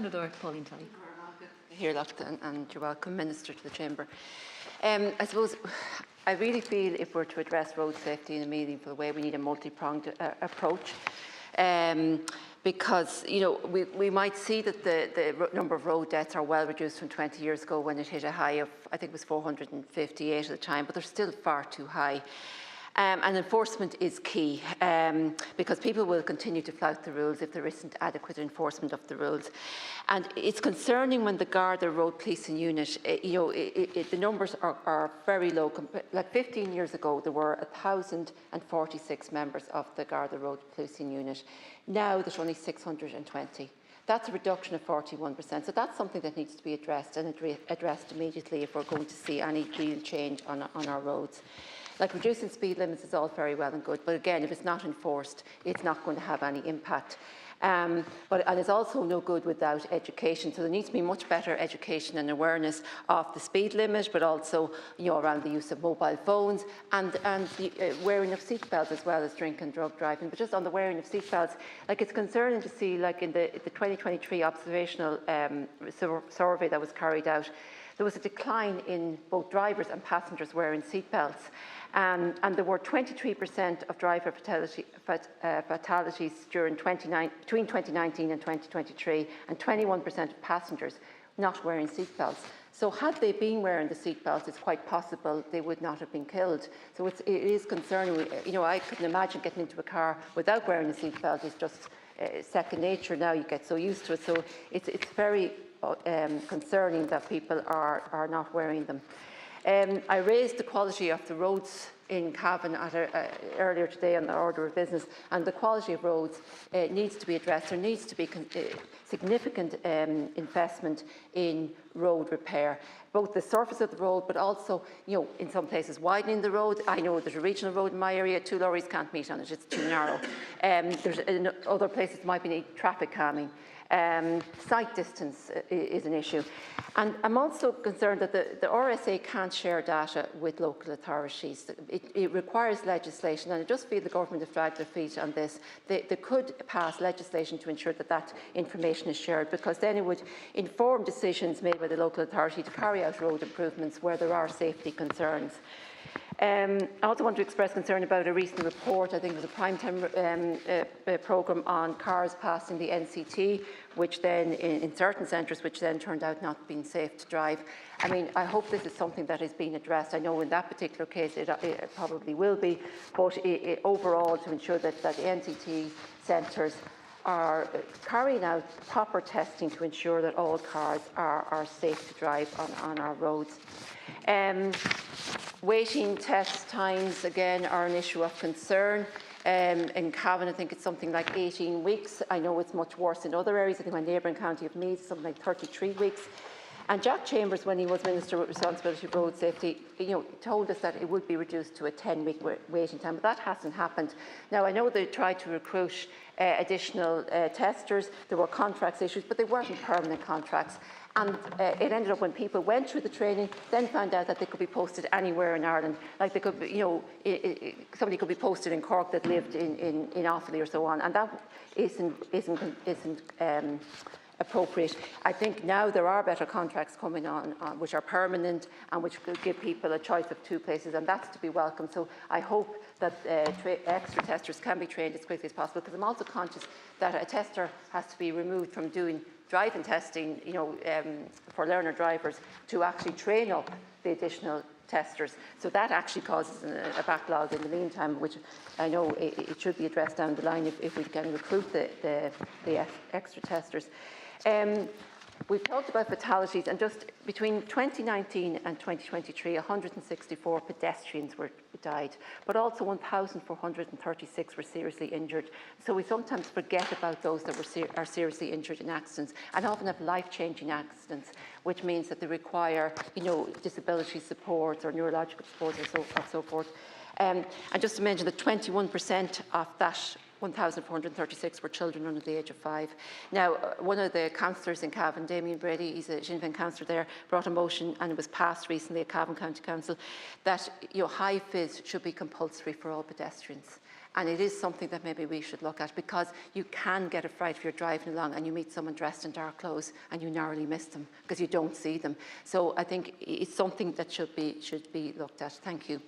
Pauline, Tully. Here, and you're welcome, Minister, to the Chamber. I suppose I really feel if we're to address road safety in a meaningful way, we need a multi-pronged approach. Because we might see that the number of road deaths are well reduced from 20 years ago when it hit a high of, I think it was 458 at the time, but they're still far too high. And enforcement is key because people will continue to flout the rules if there isn't adequate enforcement of the rules. And it's concerning when the Garda Road Policing Unit, the numbers are very low. Like 15 years ago, there were 1,046 members of the Garda Road Policing Unit. Now there's only 620. That's a reduction of 41%. So that's something that needs to be addressed and addressed immediately if we're going to see any real change on our roads. Like reducing speed limits is all very well and good, but again, if it's not enforced, it's not going to have any impact. And it's also no good without education. So there needs to be much better education and awareness of the speed limit, but also around the use of mobile phones and the wearing of seatbelts as well as drink and drug driving. But just on the wearing of seatbelts, like it's concerning to see, like in the 2023 observational survey that was carried out, there was a decline in both drivers and passengers wearing seatbelts. And there were 23% of driver fatalities between 2019 and 2023, and 21% of passengers not wearing seatbelts. So had they been wearing the seatbelts, it's quite possible they would not have been killed. So it is concerning. I couldn't imagine getting into a car without wearing a seatbelt. It's just second nature now. You get so used to it. So it's very concerning that people are not wearing them. I raised the quality of the roads in Cavan earlier today on the order of business, and the quality of roads needs to be addressed. There needs to be significant investment in road repair, both the surface of the road, but also, in some places widening the road. I know there's a regional road in my area, 2 lorries can't meet on it, it's too narrow. There's in other places might be traffic calming. Sight distance is an issue. And I'm also concerned that the RSA can't share data with local authorities. It requires legislation, and I just feel the government have dragged their feet on this. They could pass legislation to ensure that that information is shared, because then it would inform decisions made by the local authority to carry out road improvements where there are safety concerns. I also want to express concern about a recent report. I think it was a primetime programme on cars passing the NCT, which then, in certain centres, which then turned out not being safe to drive. I mean, I hope this is something that is being addressed. I know in that particular case it probably will be, but overall to ensure that the NCT centres are carrying out proper testing to ensure that all cars are safe to drive on our roads. Waiting test times, again, are an issue of concern. In Cavan, I think it's something like 18 weeks. I know it's much worse in other areas. I think my neighbouring county of Meath, something like 33 weeks. And Jack Chambers, when he was Minister with Responsibility for Road Safety, told us that it would be reduced to a 10-week waiting time, but that hasn't happened. Now, I know they tried to recruit additional testers. There were contracts issues, but they weren't permanent contracts. And it ended up when people went through the training, then found out that they could be posted anywhere in Ireland. Like they could be, somebody could be posted in Cork that lived in Offaly or so on, and that isn't appropriate. I think now there are better contracts coming on which are permanent and which could give people a choice of 2 places, and that's to be welcome. So I hope that extra testers can be trained as quickly as possible, because I'm also conscious that a tester has to be removed from doing driving testing, for learner drivers to actually train up the additional testers. So that actually causes a backlog in the meantime, which I know it should be addressed down the line if we can recruit the extra testers. We've talked about fatalities, and just between 2019 and 2023, 164 pedestrians died, but also 1,436 were seriously injured. So we sometimes forget about those that are seriously injured in accidents, and often have life-changing accidents, which means that they require, disability support or neurological support and so forth. And just to mention that 21% of that 1,436 were children under the age of 5. Now, one of the councillors in Cavan, Damien Brady, he's a Sinn Féin councillor there, brought a motion, and it was passed recently at Cavan County Council, that high vis should be compulsory for all pedestrians. And it is something that maybe we should look at, because you can get a fright if you're driving along and you meet someone dressed in dark clothes and you narrowly miss them because you don't see them. So I think it's something that should be looked at. Thank you.